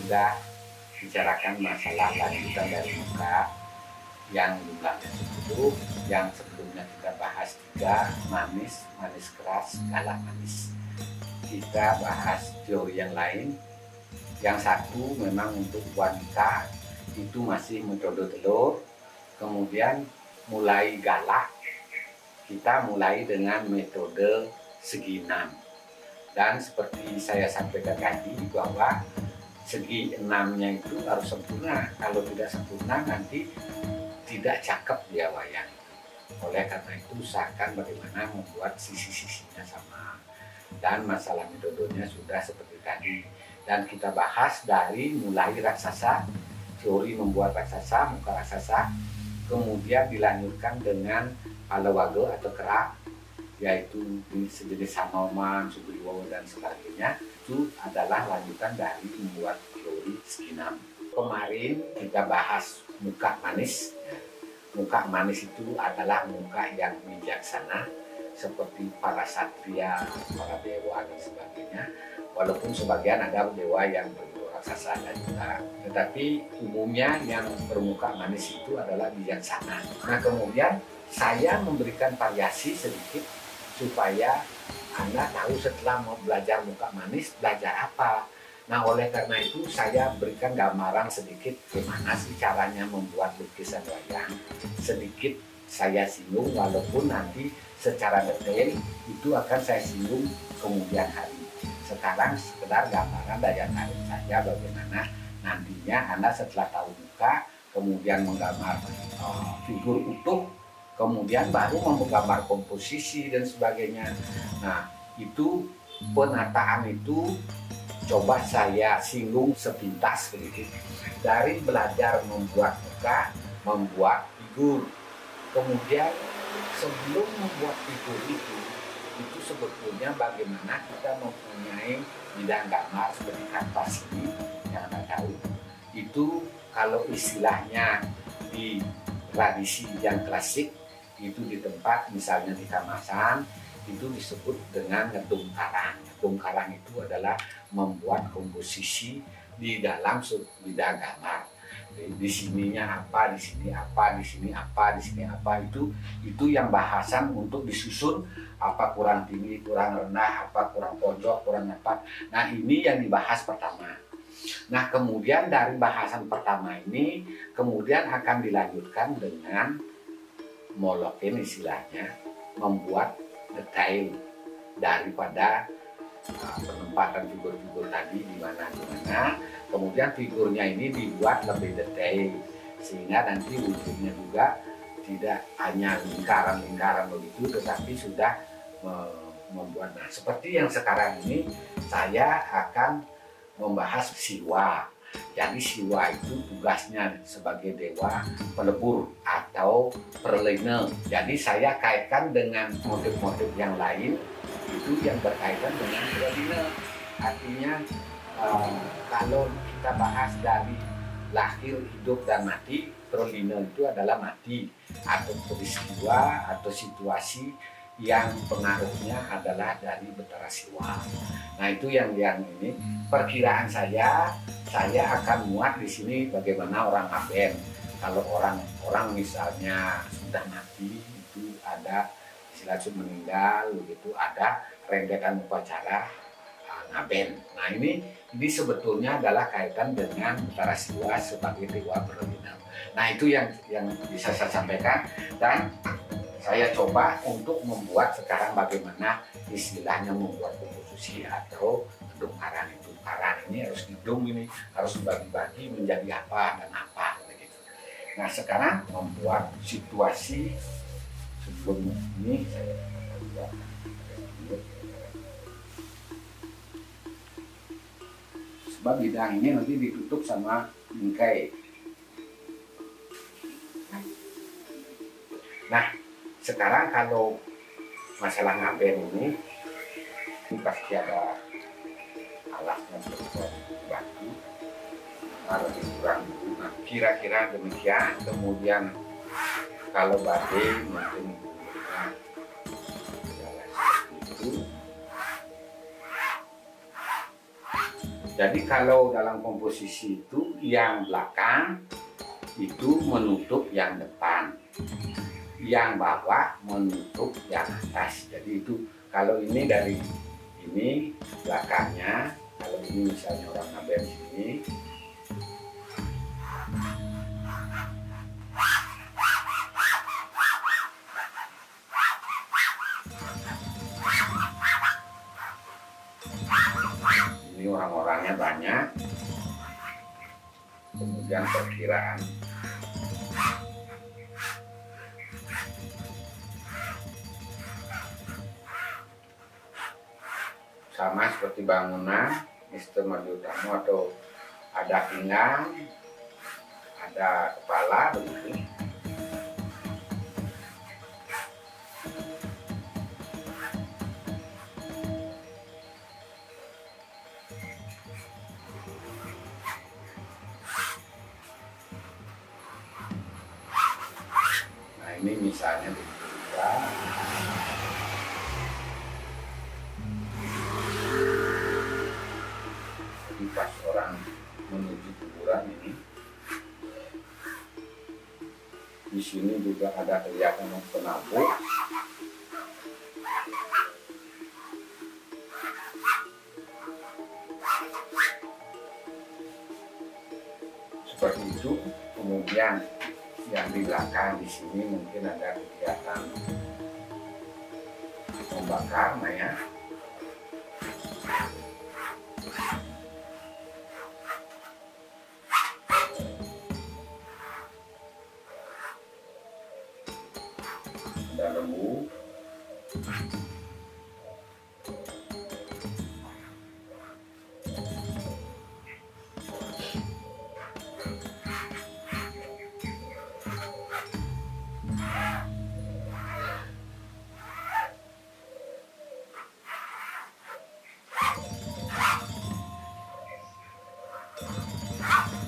sudah bicarakan masalah lanjutan dari muka yang jumlahnya 10, yang sebelumnya kita bahas 3, manis, manis keras, galak manis. Kita bahas teori yang lain. Yang satu memang untuk wanita itu masih metode telur, kemudian mulai galak kita mulai dengan metode segi 6. Dan seperti saya sampaikan tadi bahwa segi 6-nya itu harus sempurna. Kalau tidak sempurna nanti tidak cakep dia wayang. Oleh karena itu usahakan bagaimana membuat sisi-sisinya sama. Dan masalah metodenya sudah seperti tadi. Dan kita bahas dari mulai raksasa, teori membuat raksasa, muka raksasa, kemudian dilanjutkan dengan palawage atau kerak, yaitu sejenis Hanoman, Sugriwowo dan sebagainya. Itu adalah lanjutan dari membuat teori segi 6. Kemarin kita bahas muka manis. Muka manis itu adalah muka yang bijaksana seperti para satria, para dewa dan sebagainya. Walaupun sebagian ada dewa yang berbentuk raksasa dan juga, tetapi umumnya yang bermuka manis itu adalah bijaksana. Nah kemudian saya memberikan variasi sedikit supaya Anda tahu setelah mau belajar muka manis belajar apa. Nah oleh karena itu saya berikan gambaran sedikit bagaimana sih caranya membuat lukisan wayang. Sedikit saya singgung, walaupun nanti secara detail itu akan saya singgung kemudian hari. Sekarang sekedar gambaran daya tarik saja bagaimana nantinya Anda setelah tahu muka, kemudian menggambar figur utuh, kemudian baru menggambar komposisi dan sebagainya. Nah itu penataan itu coba saya singgung sepintas sedikit. Dari belajar membuat muka, membuat figur. Kemudian sebelum membuat figur itu sebetulnya bagaimana kita mempunyai bidang gambar seperti kanvas ini yang Anda tahu. Itu kalau istilahnya di tradisi yang klasik itu di tempat misalnya di kamasan itu disebut dengan ngedung karang. Ngedung karang itu adalah membuat komposisi di dalam bidang gambar. Di sininya apa, di sini apa, di sini apa, di sini apa, itu yang bahasan untuk disusun apa kurang tinggi, kurang rendah, apa kurang pojok, kurang apa. Nah ini yang dibahas pertama. Nah kemudian dari bahasan pertama ini kemudian akan dilanjutkan dengan molokin istilahnya, membuat detail daripada penempatan figur-figur tadi di mana-mana. Kemudian figurnya ini dibuat lebih detail sehingga nanti wujudnya juga tidak hanya lingkaran-lingkaran begitu, tetapi sudah membuat. Nah seperti yang sekarang ini saya akan membahas Siwa. Jadi Siwa itu tugasnya sebagai dewa pelebur atau perlene. Jadi saya kaitkan dengan motif-motif yang lain itu yang berkaitan dengan perlene. Artinya kalau kita bahas dari lahir, hidup, dan mati, perlene itu adalah mati atau peristiwa atau situasi yang pengaruhnya adalah dari Betara Siwa. Nah itu yang ini perkiraan saya akan muat di sini bagaimana orang ngaben. Kalau orang misalnya sudah mati itu ada istilah meninggal begitu, ada rentetan upacara ngaben. Nah ini sebetulnya adalah kaitan dengan Betara Siwa sebagai dewa perlindungan. Nah itu yang bisa saya sampaikan, dan saya coba untuk membuat sekarang bagaimana istilahnya membuat komposisi atau gedung karang itu. Karang ini harus gedung ini harus dibagi-bagi menjadi apa dan apa begitu. Nah sekarang membuat situasi sebelum ini saya buat. Sebab bidang ini nanti ditutup sama bingkai. Nah sekarang kalau masalah ngaben ini pasti ada alasnya terbuat batu, lebih kurang. Nah, kira-kira demikian. Kemudian kalau badai mungkin itu. Jadi kalau dalam komposisi itu yang belakang itu menutup yang depan, yang bawah menutup yang atas. Jadi itu kalau ini dari ini belakangnya, kalau ini misalnya orang ngambil sini, ini orang-orangnya banyak, kemudian perkiraan sama seperti bangunan Mister Maju Utama, atau ada pinggang, ada kepala begitu. Nah ini misalnya begitu juga. Pas orang menuju kuburan ini, di sini juga ada kelihatan penabur. Seperti itu. Kemudian yang di belakang di sini mungkin ada kegiatan membakar, nah ya. Ada lembu,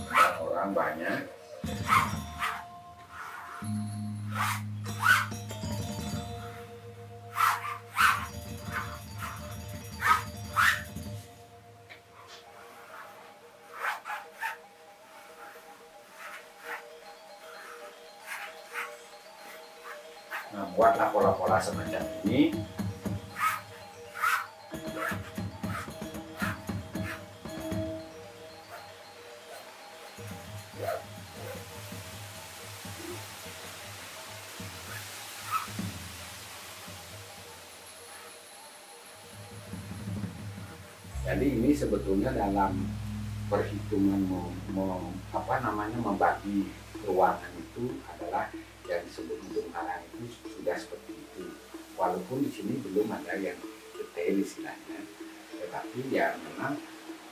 ada orang banyak. Nah, buatlah pola-pola semacam ini. Jadi ini sebetulnya dalam perhitungan membagi ruangan itu adalah yang disebut karang itu sudah seperti itu. Walaupun di sini belum ada yang detail istilahnya, tetapi ya memang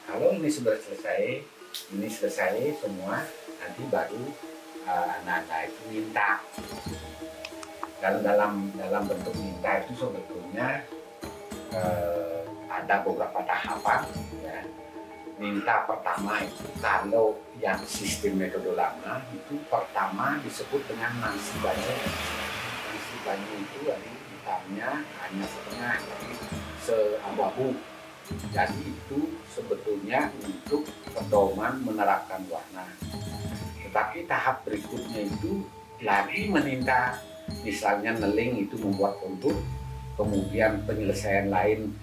kalau ini sudah selesai, ini selesai semua, nanti baru anak-anak itu minta. Dan dalam bentuk minta itu sebetulnya ada beberapa tahapan ya. Minta pertama itu kalau yang sistem metode lama itu pertama disebut dengan nasi banyu. Nasi banyu itu hitamnya hanya setengah, jadi seabu-abu. Jadi itu sebetulnya untuk pedoman menerapkan warna. Tetapi tahap berikutnya itu lagi meminta, misalnya neling itu membuat kontur, kemudian penyelesaian lain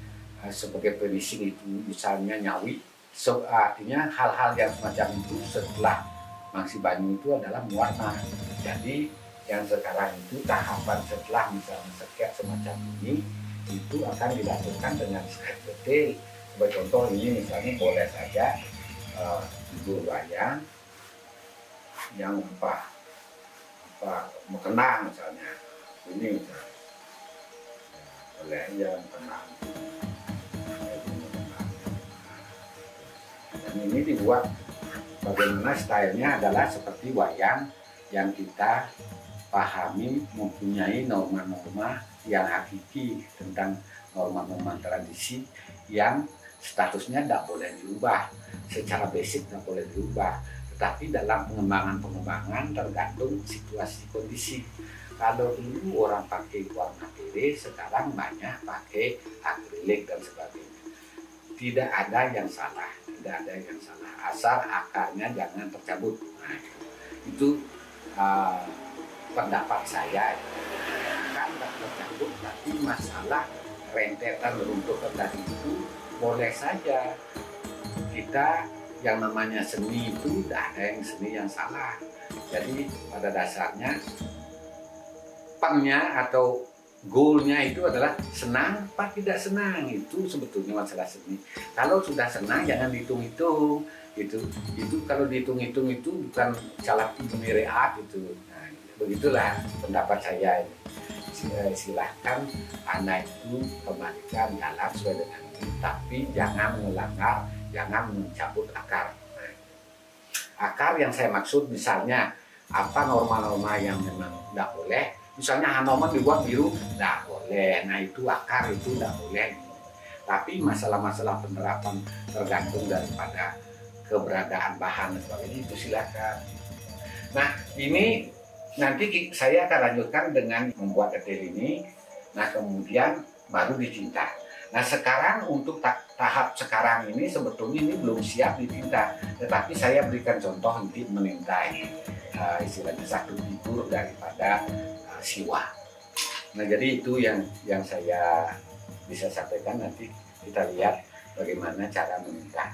sebagai finishing itu misalnya nyawi. So, artinya hal-hal yang semacam itu setelah Mangsi Banyu itu adalah mewarna. Jadi yang sekarang itu tahapan setelah misalnya sket semacam ini itu akan dilakukan dengan sket detail. Sebagai contoh ini misalnya boleh saja tidur wayang yang mengenang misalnya ini misalnya. Boleh yang mengenang. Dan ini dibuat bagaimana stylenya adalah seperti wayang yang kita pahami mempunyai norma-norma yang hakiki tentang norma-norma tradisi yang statusnya tidak boleh diubah, secara basic tidak boleh diubah, tetapi dalam pengembangan tergantung situasi kondisi. Kalau dulu orang pakai warna kere, sekarang banyak pakai akrilik dan sebagainya. Tidak ada yang salah. tidak ada yang salah, asal akarnya jangan tercabut. Nah, itu pendapat saya. Kan tidak tercabut, tapi masalah rentetan runtuhan tadi itu boleh saja. Kita yang namanya seni itu tidak ada yang seni yang salah. Jadi pada dasarnya pennya atau goalnya itu adalah senang apa tidak senang, itu sebetulnya masalah seni. Kalau sudah senang jangan dihitung-hitung, itu kalau dihitung-hitung itu bukan salah menilai art itu. Nah, begitulah pendapat saya ini. Silahkan anak itu kembalikan jalan sesuai dengan itu, tapi jangan melanggar, jangan mencabut akar. Nah, akar yang saya maksud misalnya apa norma-norma yang memang tidak boleh. Misalnya Hanoman dibuat biru, tidak boleh. Nah itu akar itu tidak boleh. Tapi masalah-masalah penerapan tergantung daripada keberadaan bahan dan sebagainya, itu silakan. Nah ini nanti saya akan lanjutkan dengan membuat detail ini. Nah kemudian baru ditinta. Nah sekarang untuk tahap sekarang ini sebetulnya ini belum siap ditinta. Tetapi saya berikan contoh nanti meninta ini. Istilahnya satu figur daripada siwa. Nah jadi itu yang saya bisa sampaikan, nanti kita lihat bagaimana cara menikah.